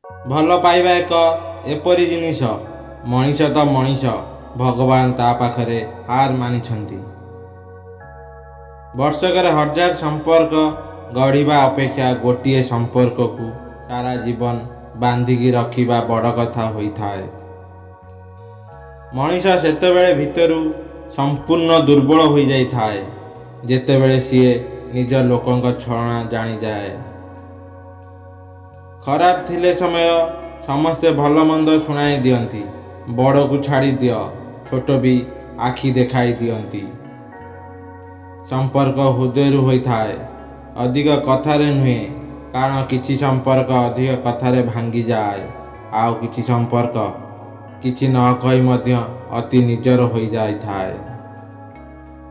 ଭଲ ପାଇବା ଏକ ଏପରି ଜିନିଷ, ମଣିଷ ତ ମଣିଷ, ଭଗବାନ ତା ପାଖରେ ହାର ମାନିଛନ୍ତି। ବର୍ଷକରେ 1000 ସମ୍ପର୍କ ଗଢ଼ିବା ଅପେକ୍ଷା ଗୋଟିଏ ସମ୍ପର୍କକୁ ସାରା ଜୀବନ ବାନ୍ଧିକି ରଖିବା ବଡ଼ କଥା ହୋଇଥାଏ। ମଣିଷ ସେତେବେଳେ ଭିତରୁ ସମ୍ପୂର୍ଣ୍ଣ ଦୁର୍ବଳ ହୋଇଯାଇଥାଏ ଯେତେବେଳେ ସିଏ ନିଜ ଲୋକଙ୍କ ଛଳନା ଜାଣିଯାଏ। ଖରାପ ଥିଲେ ସମୟ ସମସ୍ତେ ଭଲ ମନ୍ଦ ଶୁଣାଇ ଦିଅନ୍ତି, ବଡ଼କୁ ଛାଡ଼ି ଦିଅ, ଛୋଟ ବି ଆଖି ଦେଖାଇ ଦିଅନ୍ତି। ସମ୍ପର୍କ ହୃଦୟରୁ ହୋଇଥାଏ, ଅଧିକ କଥାରେ ନୁହେଁ, କାରଣ କିଛି ସମ୍ପର୍କ ଅଧିକ କଥାରେ ଭାଙ୍ଗିଯାଏ, ଆଉ କିଛି ସମ୍ପର୍କ କିଛି ନ କହି ମଧ୍ୟ ଅତି ନିଜର ହୋଇଯାଇଥାଏ।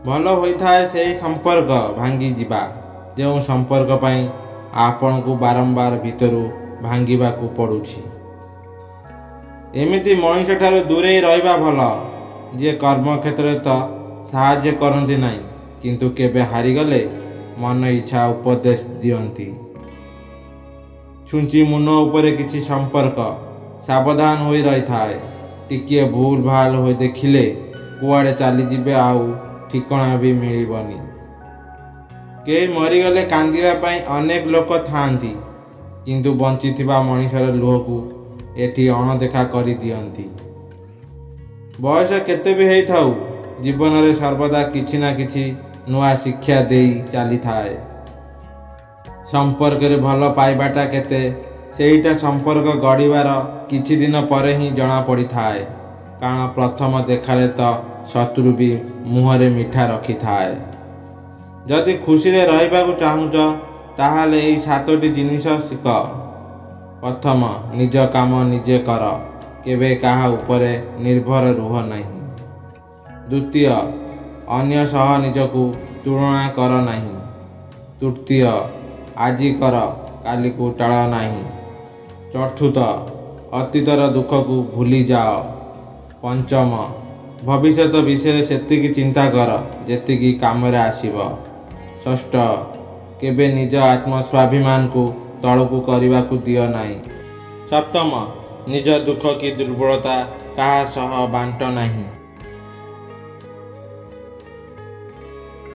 ଭଲ ହୋଇଥାଏ ସେହି ସମ୍ପର୍କ ଭାଙ୍ଗିଯିବା ଯେଉଁ ସମ୍ପର୍କ ପାଇଁ ଆପଣଙ୍କୁ ବାରମ୍ବାର ଭିତରୁ ଭାଙ୍ଗିବାକୁ ପଡ଼ୁଛି। ଏମିତି ମଣିଷଠାରୁ ଦୂରେଇ ରହିବା ଭଲ, ଯିଏ କର୍ମକ୍ଷେତ୍ରରେ ତ ସାହାଯ୍ୟ କରନ୍ତି ନାହିଁ, କିନ୍ତୁ କେବେ ହାରିଗଲେ ମନ ଇଚ୍ଛା ଉପଦେଶ ଦିଅନ୍ତି। ଛୁଞ୍ଚି ମୁନ ଉପରେ କିଛି ସମ୍ପର୍କ ସାବଧାନ ହୋଇ ରହିଥାଏ। ଟିକିଏ ଭୁଲ ଭାଲ ହୋଇ ଦେଖିଲେ କୁଆଡ଼େ ଚାଲିଯିବେ, ଆଉ ଠିକଣା ବି ମିଳିବନି। କେହି ମରିଗଲେ କାନ୍ଦିବା ପାଇଁ ଅନେକ ଲୋକ ଥାଆନ୍ତି, କିନ୍ତୁ ବଞ୍ଚିଥିବା ମଣିଷର ଲୁହକୁ ଏଠି ଅଣଦେଖା କରିଦିଅନ୍ତି। ବୟସ କେତେ ବି ହେଇଥାଉ, ଜୀବନରେ ସର୍ବଦା କିଛି ନା କିଛି ନୂଆ ଶିକ୍ଷା ଦେଇ ଚାଲିଥାଏ। ସମ୍ପର୍କରେ ଭଲ ପାଇବାଟା କେତେ, ସେଇଟା ସମ୍ପର୍କ ଗଢ଼ିବାର କିଛି ଦିନ ପରେ ହିଁ ଜଣାପଡ଼ିଥାଏ, କାରଣ ପ୍ରଥମ ଦେଖାରେ ତ ଶତ୍ରୁ ବି ମୁହଁରେ ମିଠା ରଖିଥାଏ। ଯଦି ଖୁସିରେ ରହିବାକୁ ଚାହୁଁଛ, ତାହେଲେ ଏହି 7ଟି ଜିନିଷ ଶିଖ। ପ୍ରଥମ, ନିଜ କାମ ନିଜେ କର, କେବେ କାହା ଉପରେ ନିର୍ଭର ରୁହ ନାହିଁ। ଦ୍ୱିତୀୟ, ଅନ୍ୟ ସହ ନିଜକୁ ତୁଳନା କର ନାହିଁ। ତୃତୀୟ, ଆଜି କର, କାଲିକୁ ଟାଳ ନାହିଁ। ଚତୁର୍ଥ, ଅତୀତର ଦୁଃଖକୁ ଭୁଲିଯାଅ। ପଞ୍ଚମ, ଭବିଷ୍ୟତ ବିଷୟରେ ସେତିକି ଚିନ୍ତା କର ଯେତିକି କାମରେ ଆସିବ। ଷଷ୍ଠ, କେବେ ନିଜ ଆତ୍ମସ୍ୱାଭିମାନକୁ ତଳକୁ କରିବାକୁ ଦିଅ ନାହିଁ। ସପ୍ତମ, ନିଜ ଦୁଃଖ କି ଦୁର୍ବଳତା କାହା ସହ ବାଣ୍ଟ ନାହିଁ।